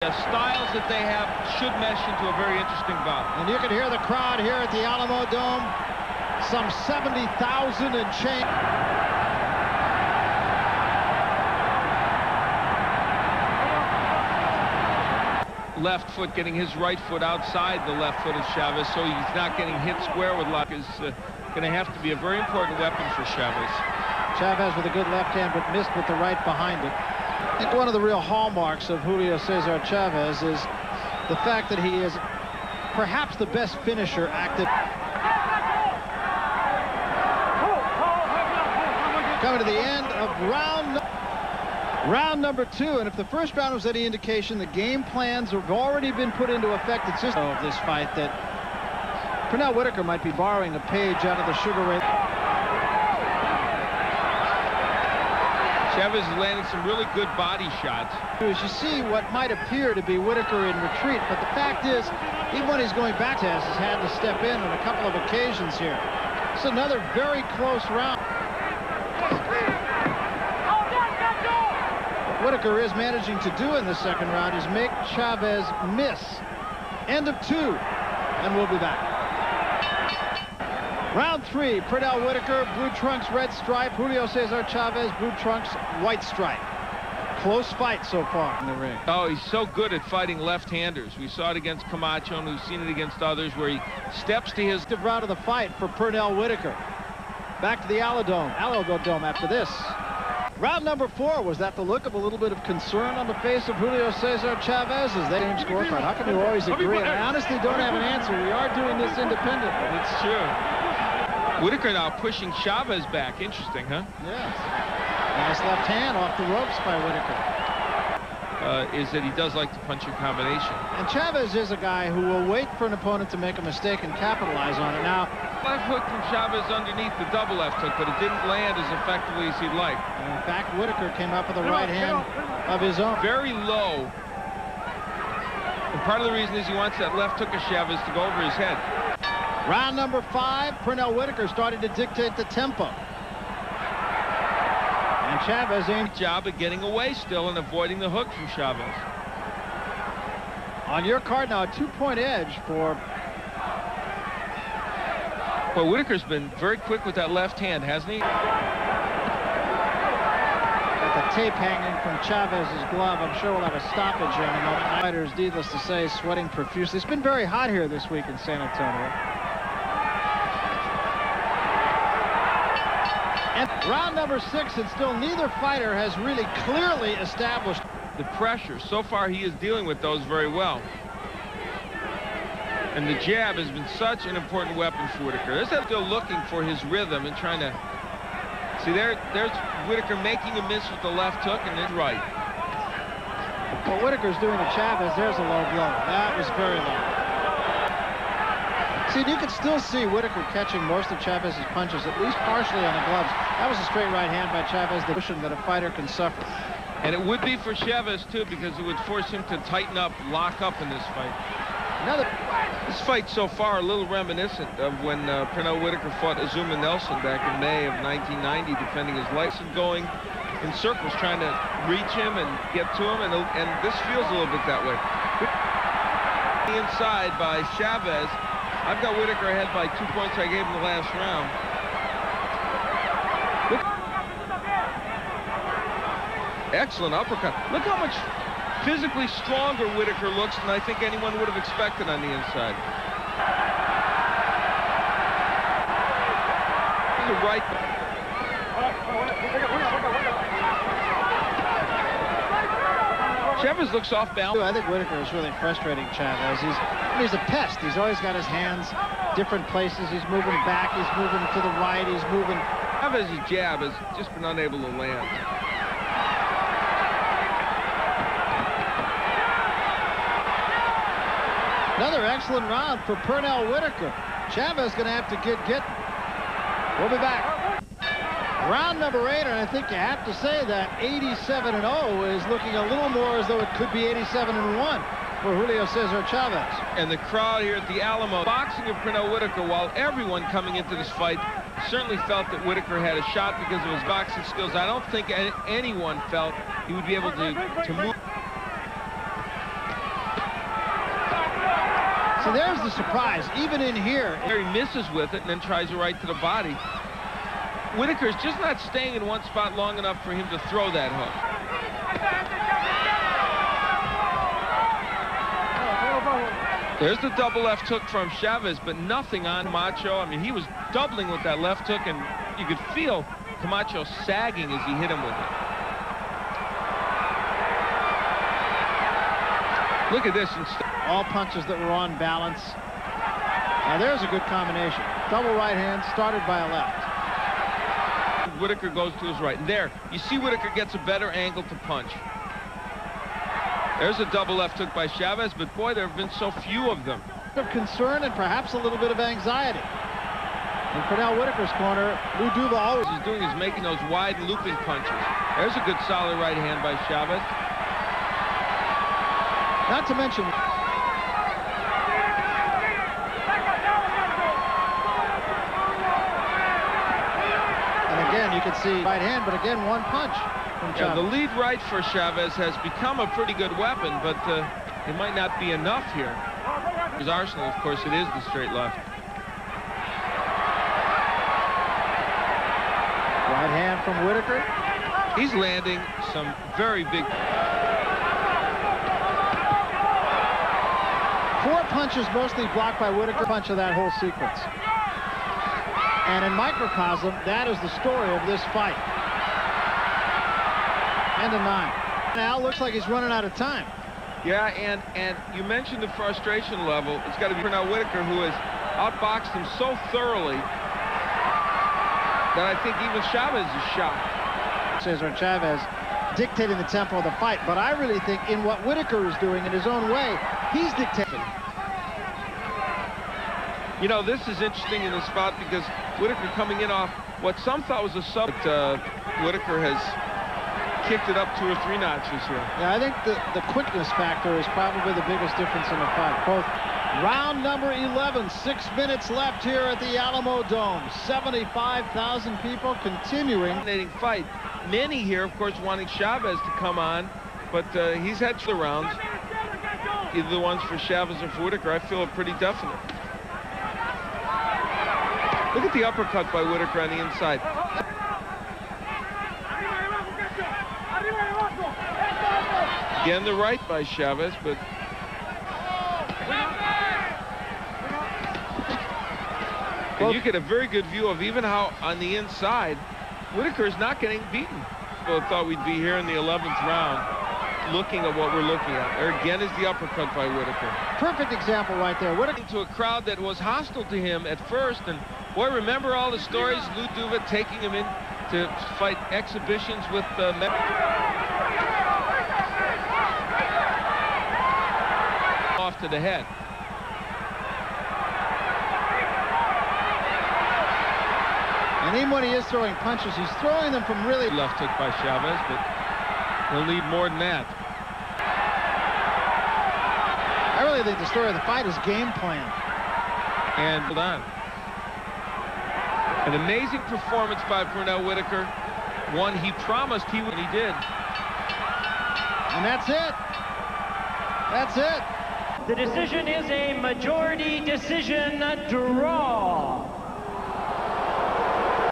The styles that they have should mesh into a very interesting bout. And you can hear the crowd here at the Alamo Dome. Some 70,000 and change. Left foot getting his right foot outside the left foot of Chavez, so he's not getting hit square with luck. Is going to have to be a very important weapon for Chavez. Chavez with a good left hand, but missed with the right behind it. I think one of the real hallmarks of Julio Cesar Chavez is the fact that he is perhaps the best finisher active. Coming to the end of round number 2, and if the first round was any indication, the game plans have already been put into effect. It's just of this fight that Pernell Whitaker might be borrowing a page out of the Sugar Ray. Chavez is landing some really good body shots. As you see what might appear to be Whitaker in retreat, but the fact is, even when he's going back, has had to step in on a couple of occasions here. It's another very close round. What Whitaker is managing to do in the second round is make Chavez miss. End of 2, and we'll be back. Round 3, Pernell Whitaker, blue trunks, red stripe. Julio Cesar Chavez, blue trunks, white stripe. Close fight so far in the ring. Oh, he's so good at fighting left-handers. We saw it against Camacho, and we've seen it against others where he steps to his... round of the fight for Pernell Whitaker. Back to the Alamo Dome after this. Round number 4, was that the look of a little bit of concern on the face of Julio Cesar Chavez as they game scorecard? How can you always agree? And I honestly don't have an answer. We are doing this independently. It's true. Whitaker now pushing Chavez back. Interesting, huh? Yes. Nice left hand off the ropes by Whitaker. Is that he does like to punch a combination. And Chavez is a guy who will wait for an opponent to make a mistake and capitalize on it. Now, left hook from Chavez underneath the double left hook, but it didn't land as effectively as he'd like. In fact, Whitaker came up with a right hand of his own. Very low. And part of the reason is he wants that left hook of Chavez to go over his head. Round number 5, Pernell Whitaker started to dictate the tempo. And Chavez aimed. Job of getting away still and avoiding the hook from Chavez. On your card now, a 2-point edge for... Well, Whitaker's been very quick with that left hand, hasn't he? Got the tape hanging from Chavez's glove. I'm sure we'll have a stoppage here in a moment. Fighters, needless to say, sweating profusely. It's been very hot here this week in San Antonio. And round number 6, and still neither fighter has really clearly established the pressure. So far, he is dealing with those very well. And the jab has been such an important weapon for Whitaker. They're still looking for his rhythm and trying to... See, there's Whitaker making a miss with the left hook and then right. What Whitaker's doing to Chavez, there's a low blow. That was very low. See, you can still see Whitaker catching most of Chavez's punches, at least partially on the gloves. That was a straight right hand by Chavez, the cushion that a fighter can suffer. And it would be for Chavez, too, because it would force him to tighten up, lock up in this fight. This fight so far a little reminiscent of when Pernell Whitaker fought Azuma Nelson back in May of 1990, defending his license, going in circles, trying to reach him and get to him, and this feels a little bit that way. Inside by Chavez. I've got Whitaker ahead by 2 points I gave him the last round. Excellent uppercut. Look how much physically stronger Whitaker looks than I think anyone would have expected on the inside. The right. Chavez looks off balance. I think Whitaker is really frustrating Chavez. He's a pest. He's always got his hands different places. He's moving back. He's moving to the right. He's moving. Chavez's jab has just been unable to land. Another excellent round for Pernell Whitaker. Chavez going to have to get getting. We'll be back. Round number 8, and I think you have to say that 87-0 is looking a little more as though it could be 87-1 for Julio Cesar Chavez. And the crowd here at the Alamo, boxing of Pernell Whitaker, while everyone coming into this fight certainly felt that Whitaker had a shot because of his boxing skills, I don't think anyone felt he would be able to move. So there's the surprise, even in here. He misses with it and then tries it right to the body. Whitaker's just not staying in one spot long enough for him to throw that hook. There's the double left hook from Chavez, but nothing on Camacho. I mean, he was doubling with that left hook, and you could feel Camacho sagging as he hit him with it. Look at this. All punches that were on balance. Now there's a good combination. Double right hand started by a left. Whitaker goes to his right. And there, you see Whitaker gets a better angle to punch. There's a double left hook by Chavez, but boy, there have been so few of them. Of concern and perhaps a little bit of anxiety. In Pernell Whitaker's corner, Lou Duva always he's doing is making those wide looping punches. There's a good solid right hand by Chavez. Not to mention, and again, you can see right hand, but again, one punch from Chavez. Yeah, the lead right for Chavez has become a pretty good weapon, but it might not be enough here. His arsenal, of course, it is the straight left. Right hand from Whitaker. He's landing some very big. 4 punches mostly blocked by Whitaker. Punch of that whole sequence. And in microcosm, that is the story of this fight. And a 9. Now looks like he's running out of time. Yeah, and you mentioned the frustration level. It's got to be Pernell Whitaker, who has outboxed him so thoroughly that I think even Chavez is shocked. Cesar Chavez dictating the tempo of the fight, but I really think in what Whitaker is doing in his own way, he's dictating. You know, this is interesting in this spot because Whitaker coming in off what some thought was a sub. Whitaker has kicked it up 2 or 3 notches here. Yeah, I think the quickness factor is probably the biggest difference in the fight. Both round number 11, 6 minutes left here at the Alamo Dome. 75,000 people continuing. Fascinating fight. Many here, of course, wanting Chavez to come on, but he's had the rounds. Either the ones for Chavez or for Whitaker, I feel are pretty definite. Look at the uppercut by Whitaker on the inside. Again, the right by Chavez, but and you get a very good view of even how on the inside Whitaker is not getting beaten. People thought we'd be here in the 11th round looking at what we're looking at. There again is the uppercut by Whitaker. Perfect example right there. Whitaker to a crowd that was hostile to him at first, and boy, remember all the stories, Lou Duva taking him in to fight exhibitions with off to the head. And even when he is throwing punches, he's throwing them from really left hook by Chavez, but he'll need more than that. I really think the story of the fight is game plan. And hold on. An amazing performance by Pernell Whitaker. One he promised he would, and he did. And that's it. That's it. The decision is a majority decision draw.